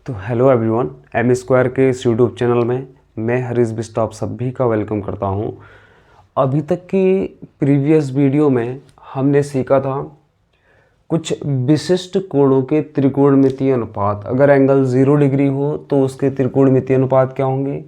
तो hello everyone, M square के इस यूट्यूब चैनल में मैं हरीश बिष्ट आप सभी का वेलकम करता हूं। अभी तक की प्रीवियस वीडियो में हमने सीखा था कुछ विशिष्ट कोणों के त्रिकोणमितीय अनुपात। अगर एंगल 0 डिग्री हो तो उसके त्रिकोणमितीय अनुपात क्या होंगे,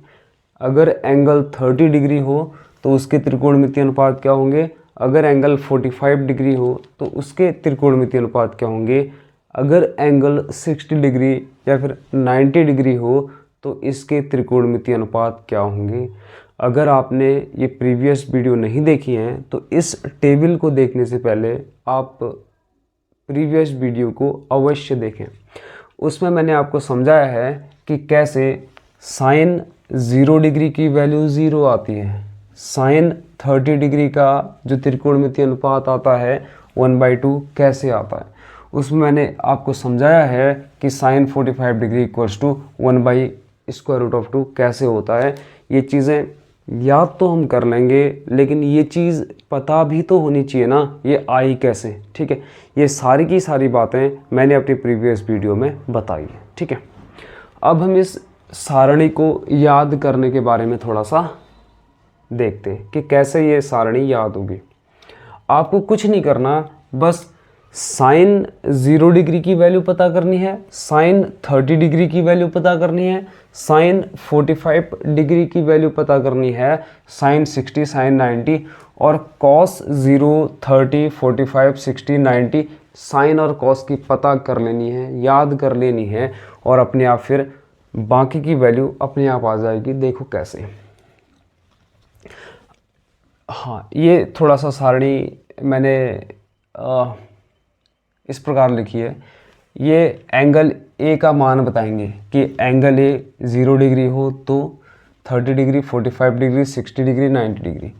अगर एंगल 30 डिग्री हो तो उसके त्रिकोणमितीय अनुपात क्या होंगे, अगर एंगल 45 डिग्री हो तो उसके त्रिकोणमितीय अनुपात क्या होंगे, अगर एंगल 60 डिग्री या फिर 90 डिग्री हो तो इसके त्रिकोणमितीय अनुपात क्या होंगे। अगर आपने ये प्रीवियस वीडियो नहीं देखी हैं तो इस टेबल को देखने से पहले आप प्रीवियस वीडियो को अवश्य देखें। उसमें मैंने आपको समझाया है कि कैसे साइन 0 डिग्री की वैल्यू 0 आती है, साइन 30 डिग्री का जो त्रिकोणमितीय अनुपात आता है 1/2 कैसे आता है। उसमें मैंने आपको समझाया है कि साइन 45 डिग्री इक्वल्स टू 1/√2 कैसे होता है। ये चीज़ें याद तो हम कर लेंगे लेकिन ये चीज़ पता भी तो होनी चाहिए ना, ये आई कैसे। ठीक है, ये सारी की सारी बातें मैंने अपनी प्रीवियस वीडियो में बताई है। ठीक है, अब हम इस सारणी को याद करने के बारे में थोड़ा सा देखते हैं कि कैसे ये सारणी याद होगी। आपको कुछ नहीं करना, बस साइन 0 डिग्री की वैल्यू पता करनी है, साइन 30 डिग्री की वैल्यू पता करनी है, साइन 45 डिग्री की वैल्यू पता करनी है, साइन 60, साइन 90 और कॉस 0, 30, 45, 60, 90 साइन और कॉस की पता कर लेनी है, याद कर लेनी है और अपने आप फिर बाकी की वैल्यू अपने आप आ जाएगी। देखो कैसे। हाँ, ये थोड़ा सा सारणी मैंने इस प्रकार लिखी है। ये एंगल ए का मान बताएंगे कि एंगल ए 0 डिग्री हो तो 30 degree, 45 degree, 60 degree, 90 degree.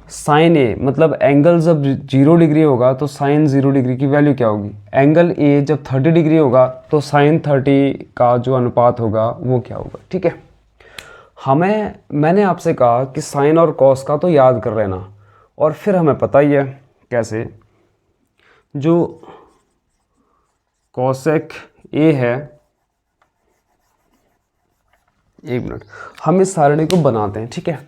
Sine A मतलब एंगल जब 0 डिग्री होगा तो साइन 0 डिग्री की वैल्यू क्या होगी, एंगल ए जब 30 डिग्री होगा तो साइन 30 का जो अनुपात होगा वो क्या होगा। ठीक है, मैंने आपसे कहा कि साइन और कॉस का तो याद कर लेना और फिर हमें पता ही है कैसे। जो कॉसेक ए है, एक मिनट, हम इस सारणी को बनाते हैं। ठीक है,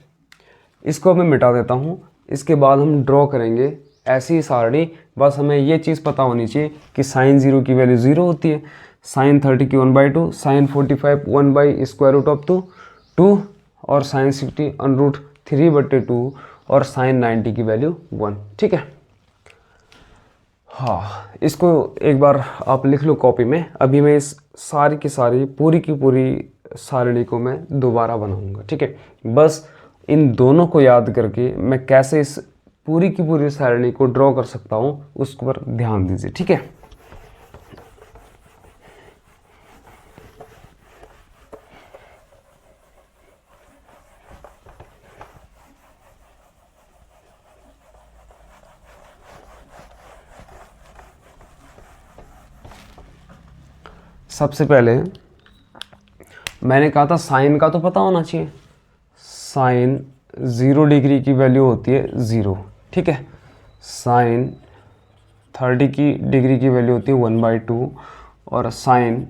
इसको मैं मिटा देता हूँ, इसके बाद हम ड्रॉ करेंगे ऐसी ही सारणी। बस हमें ये चीज़ पता होनी चाहिए कि साइन 0 की वैल्यू 0 होती है, साइन 30 की 1/2, साइन 45 1/√2 और साइन 60 √3/2 और साइन 90 की वैल्यू 1। ठीक है, हाँ, इसको एक बार आप लिख लो कॉपी में। अभी मैं इस सारी की सारी पूरी की पूरी सारणी को मैं दोबारा बनाऊंगा। ठीक है, बस इन दोनों को याद करके मैं कैसे इस पूरी की पूरी सारणी को ड्रॉ कर सकता हूँ उस पर ध्यान दीजिए। ठीक है, सबसे पहले मैंने कहा था साइन का तो पता होना चाहिए। साइन 0 डिग्री की वैल्यू होती है 0। ठीक है, साइन 30 की डिग्री की वैल्यू होती है 1/2 और साइन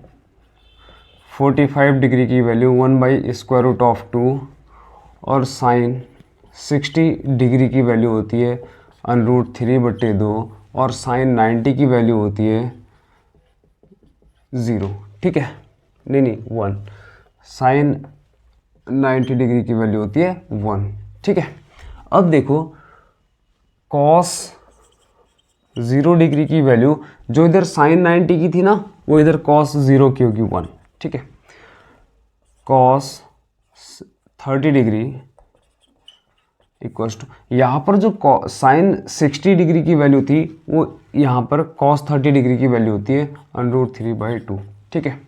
45 डिग्री की वैल्यू 1/√2 और साइन 60 डिग्री की वैल्यू होती है √3/2 और साइन 90 की वैल्यू होती है 0। ठीक है, नहीं 1। साइन 90 डिग्री की वैल्यू होती है 1। ठीक है, अब देखो कॉस 0 डिग्री की वैल्यू जो इधर साइन 90 की थी ना वो इधर कॉस 0 की होगी 1। ठीक है, कॉस 30 डिग्री इक्वल्स टू, यहाँ पर जो साइन 60 डिग्री की वैल्यू थी वो यहाँ पर कॉस 30 डिग्री की वैल्यू होती है √3/2। ठीक है,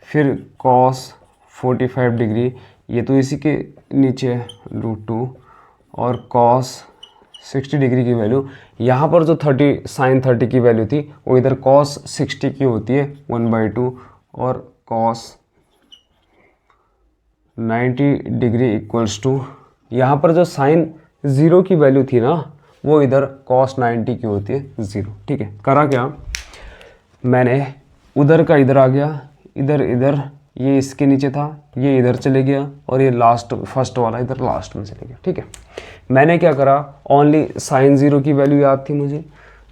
फिर कॉस 45 डिग्री ये तो इसी के नीचे है √2 और कॉस 60 डिग्री की वैल्यू यहाँ पर जो 30 साइन 30 की वैल्यू थी वो इधर कॉस 60 की होती है 1/2 और कॉस 90 डिग्री इक्वल्स टू, यहाँ पर जो साइन 0 की वैल्यू थी ना वो इधर कॉस 90 की होती है 0। ठीक है, करा क्या, मैंने उधर का इधर आ गया, इधर इधर ये इसके नीचे था, ये इधर चले गया और ये लास्ट फर्स्ट वाला इधर लास्ट में चले गया। ठीक है, मैंने क्या करा, ओनली साइन 0 की वैल्यू याद थी मुझे,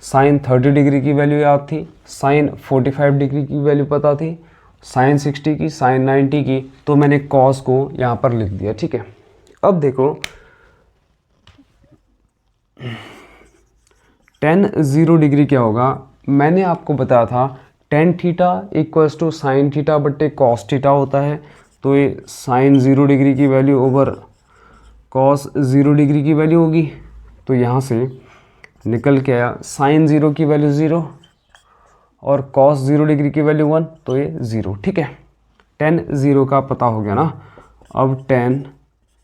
साइन 30 डिग्री की वैल्यू याद थी, साइन 45 डिग्री की वैल्यू पता थी, साइन 60 की, साइन 90 की, तो मैंने कॉस को यहाँ पर लिख दिया। ठीक है, अब देखो tan 0 डिग्री क्या होगा, मैंने आपको बताया था tan theta equals to sine theta बट्टे कॉस थीटा होता है। तो ये साइन 0 डिग्री की वैल्यू ओवर कॉस 0 डिग्री की वैल्यू होगी। तो यहाँ से निकल के आया साइन 0 की वैल्यू 0 और कॉस 0 डिग्री की वैल्यू 1, तो ये 0। ठीक है, tan 0 का पता हो गया ना। अब tan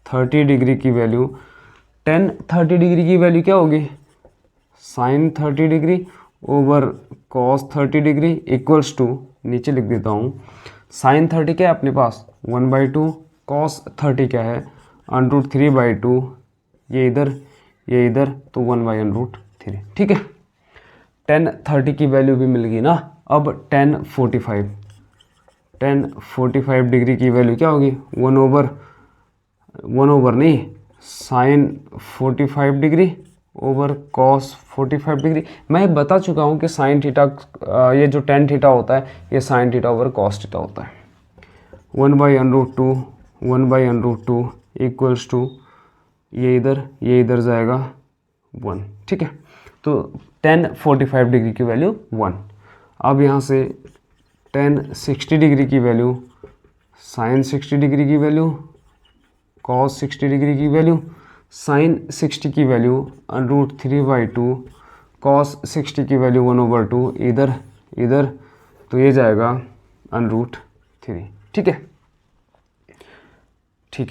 30 डिग्री की वैल्यू, tan 30 डिग्री की वैल्यू क्या होगी, sine 30 degree over cos 30 degree equals to, नीचे लिख देता हूँ, साइन 30 क्या है अपने पास 1/2, कॉस 30 क्या है √3/2, ये इधर तो 1/√3। ठीक है, tan 30 की वैल्यू भी मिल गई ना। अब tan 45 डिग्री की वैल्यू क्या होगी, 1 ओवर नहीं, sine 45 degree over cos 45 degree. मैं बता चुका हूँ कि साइन थीटा, ये जो tan थीटा होता है ये sign theta over cos theta होता है। 1/√2 इक्वल्स टू, ये इधर जाएगा 1। ठीक है, तो tan 45 डिग्री की वैल्यू 1। अब यहाँ से tan 60 डिग्री की वैल्यू, साइन 60 डिग्री की वैल्यू, कॉस 60 डिग्री की वैल्यू, साइन 60 की वैल्यू √3/2, कॉस 60 की वैल्यू 1/2, इधर तो ये जाएगा √3। ठीक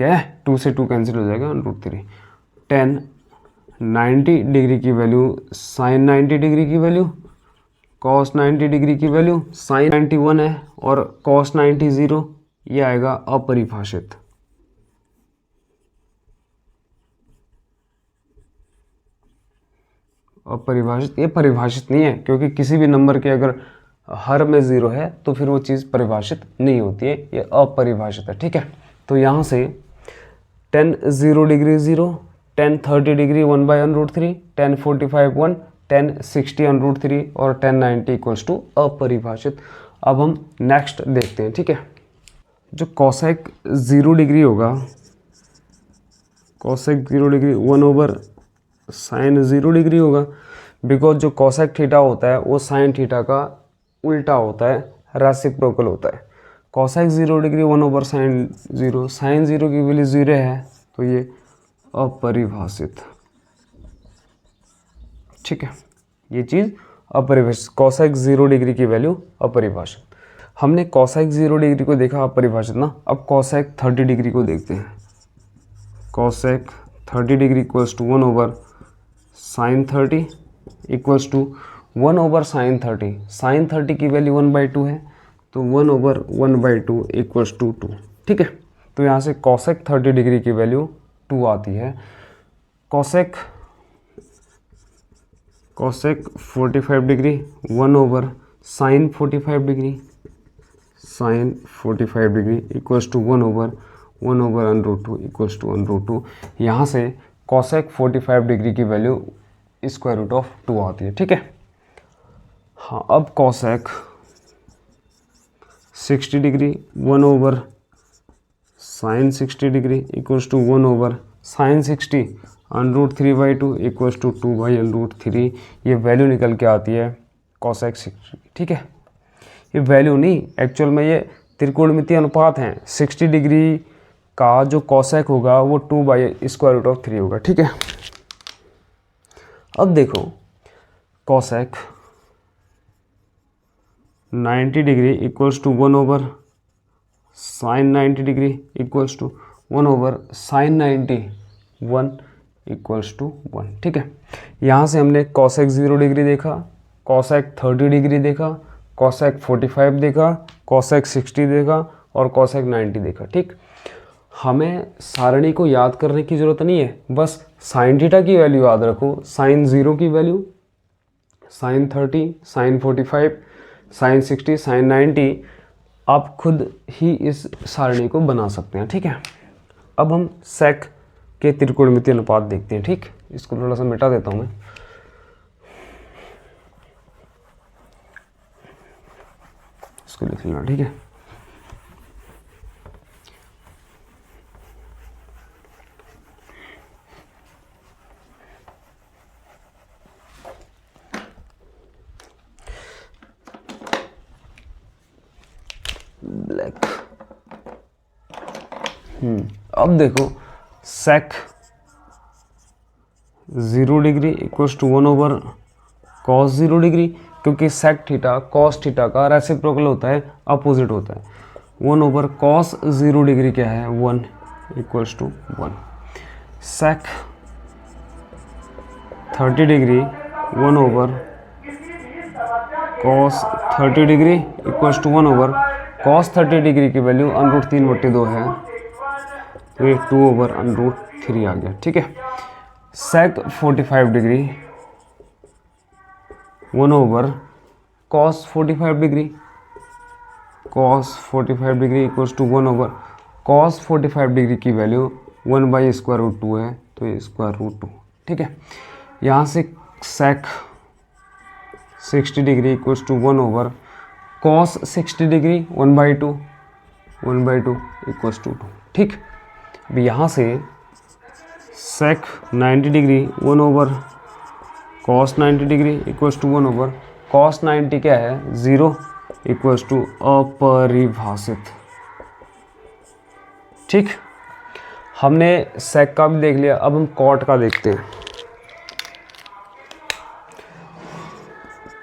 है, 2 से 2 कैंसिल हो जाएगा, √3। tan 90 डिग्री की वैल्यू, साइन 90 डिग्री की वैल्यू, कॉस 90 डिग्री की वैल्यू, साइन 91 है और कॉस 90 0, ये आएगा अपरिभाषित। अपरिभाषित, ये परिभाषित नहीं है, क्योंकि किसी भी नंबर के अगर हर में 0 है तो फिर वो चीज़ परिभाषित नहीं होती है, ये अपरिभाषित है। ठीक है, तो यहाँ से tan 0 degree 0, tan 30 degree 1/√3, tan 45 1, tan 60 √3 और tan 90 इक्वल्स टू अपरिभाषित। अब हम नेक्स्ट देखते हैं। ठीक है, जो कॉसेक 0 डिग्री होगा, कॉसेक 0 डिग्री 1/sin 0 डिग्री होगा, बिकॉज जो कॉसेक थीटा होता है वो साइन थीटा का उल्टा होता है, रेसिप्रोकल होता है। कॉसेक 0 डिग्री 1/sin 0, साइन 0 की वैल्यू 0 है, तो ये अपरिभाषित। ठीक है, ये चीज़ अपरिभाषित, कॉसेक 0 डिग्री की वैल्यू अपरिभाषित। हमने कॉसेक 0 डिग्री को देखा अपरिभाषित ना। अब कॉसेक 30 डिग्री को देखते हैं। Cosec 30 degree equals to 1/sin 30 equals to 1/sin 30। Sine 30 की वैल्यू 1/2 है, तो 1/1/2 इक्वल्स टू 2। ठीक है, तो यहाँ से कॉसेक 30 डिग्री की वैल्यू 2 आती है। Cosec 45 degree 1/sin 45 degree, sine 45 degree equals to 1/√2 equals to 1√2। यहाँ से कॉसेक 45 डिग्री की वैल्यू √2 आती है। ठीक है, हाँ, अब cosec 60 degree 1/sin 60 degree equals to 1/sin 60 √3/2 equals to 2/√3। ये वैल्यू निकल के आती है कॉसेक 60। ठीक है, ये वैल्यू नहीं, एक्चुअल में ये त्रिकोणमितीय अनुपात हैं। 60 डिग्री का जो कॉसेक होगा वो 2/√3 होगा। ठीक है, अब देखो cosec 90 degree equals to 1/sin 90 degree equals to 1/sin 90 1 equals to 1। ठीक है, यहाँ से हमने कॉसेक 0 डिग्री देखा, कॉसेक 30 डिग्री देखा, कॉसेक 45 देखा, कॉसेक 60 देखा और कॉसेक 90 देखा। ठीक, हमें सारणी को याद करने की ज़रूरत नहीं है, बस साइन थीटा की वैल्यू याद रखो। साइन 0 की value, sine 30, sine 45, sine 60, sine 90 आप खुद ही इस सारणी को बना सकते हैं। ठीक है, अब हम सेक के त्रिकोणमितीय अनुपात देखते हैं। ठीक, इसको थोड़ा सा मिटा देता हूं मैं। इसको लिख लेना। ठीक है, ब्लैक। अब देखो sec 0 degree equals to 1 over cos 0 degree, क्योंकि सेक थीटा कॉस थीटा का रेसिप्रोकल होता है, अपोजिट होता है। 1 ओवर कॉस 0 डिग्री क्या है, 1 equals to 1। Sec 30 degree 1 over cos 30 degree equals to 1 over cos 30 degree की वैल्यू √3/2 है, तो ये 2 ओवर √3 आ गया। ठीक है, sec 45 degree 1 over cos 45 degree, cos 45 degree equals to 1 over cos 45 degree की वैल्यू 1/√2 है, तो ये √2। ठीक है, यहाँ से sec 60 degree equals to 1 over cos 60 degree 1/2 equals to 2। ठीक, अब यहाँ से sec 90 degree 1 over cos 90 degree equals to 1 over cos 90 क्या है, 0 इक्वल्स टू अपरिभाषित। ठीक, हमने सेक का भी देख लिया, अब हम कॉट का देखते हैं।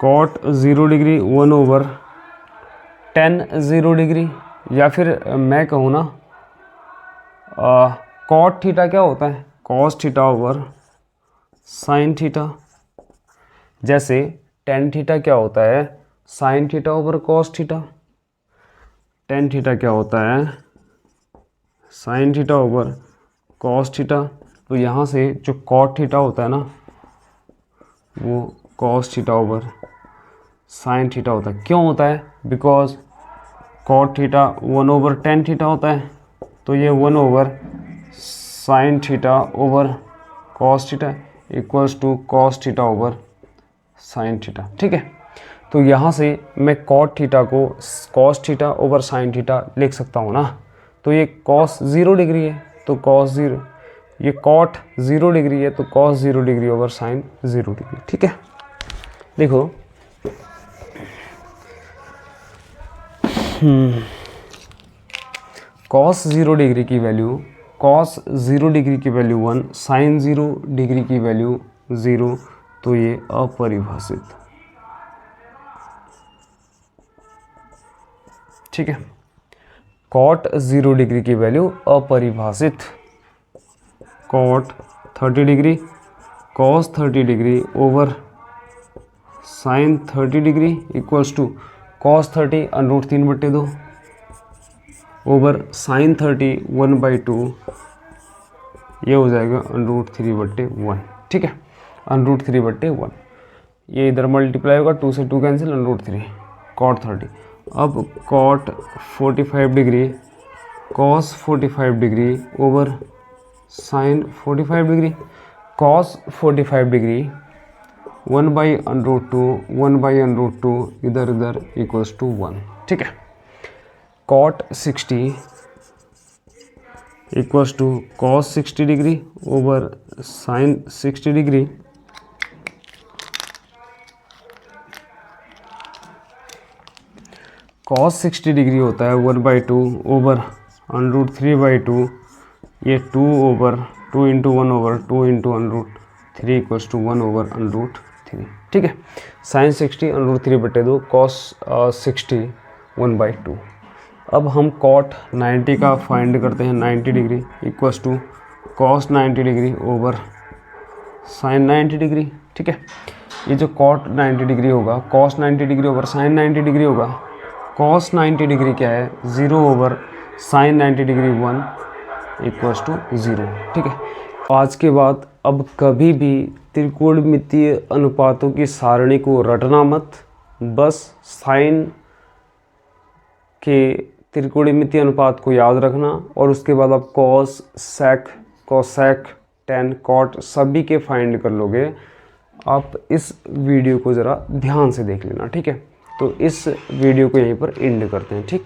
Cot 0 degree 1 over tan 0 degree, या फिर मैं कहूँ ना कॉट थीटा क्या होता है, cos theta over sine theta. जैसे tan थीटा क्या होता है, sign theta over cos theta. tan theta क्या होता है, sign theta over cos theta. तो यहाँ से जो कॉट थीटा होता है ना, वो cos theta over sine theta होता है। क्यों होता है, because cot theta 1 over tan theta होता है, तो ये 1 over sine theta over cos theta equals to cos theta over sine theta. ठीक है, तो यहाँ से मैं कॉट थीटा को cos theta over sine theta लिख सकता हूँ ना। तो ये कॉस 0 डिग्री है, तो कॉस 0, ये कॉट 0 डिग्री है, तो cos 0 degree over sine 0 degree. ठीक है, देखो कॉस 0 डिग्री की वैल्यू, कॉस 0 डिग्री की वैल्यू 1, साइन 0 डिग्री की वैल्यू 0, तो ये अपरिभाषित। ठीक है, कॉट 0 डिग्री की वैल्यू अपरिभाषित। Cot 30 degree cos 30 degree over sine 30 degree equals to cos 30 √3/2 over sine 30 1/2, ये हो जाएगा √3/1। ठीक है, √3/1, ये इधर मल्टीप्लाई होगा, 2 से 2 कैंसिल, √3 कॉट 30। अब cot 45 degree cos 45 degree over sine 45 degree, cos 45 degree 1/√2 इधर इधर इक्वल्स टू 1। ठीक है, cot 60 equals to cos 60 degree over sine 60 degree, cos 60 degree होता है 1/2 ओवर √3/2, ये 2 over 2 into 1 over 2 into √3 equals to 1 over √3। ठीक है, साइन 60 √3/2 कॉस 60 1/2। अब हम कॉट 90 का फाइंड करते हैं। 90 degree equals to cos 90 degree over sine 90 degree. ठीक है, ये जो कॉट 90 डिग्री होगा, cos 90 degree over sine 90 degree होगा। कॉस 90 डिग्री क्या है, 0 over sine 90 degree 1 equals to 0। ठीक है, आज के बाद अब कभी भी त्रिकोणमितीय अनुपातों की सारणी को रटना मत, बस साइन कि त्रिकोणमितीय अनुपात को याद रखना और उसके बाद आप कॉस, सेक, कोसेक, टेन, कॉट सभी के फाइंड कर लोगे। आप इस वीडियो को ज़रा ध्यान से देख लेना, ठीक है। तो इस वीडियो को यहीं पर एंड करते हैं, ठीक।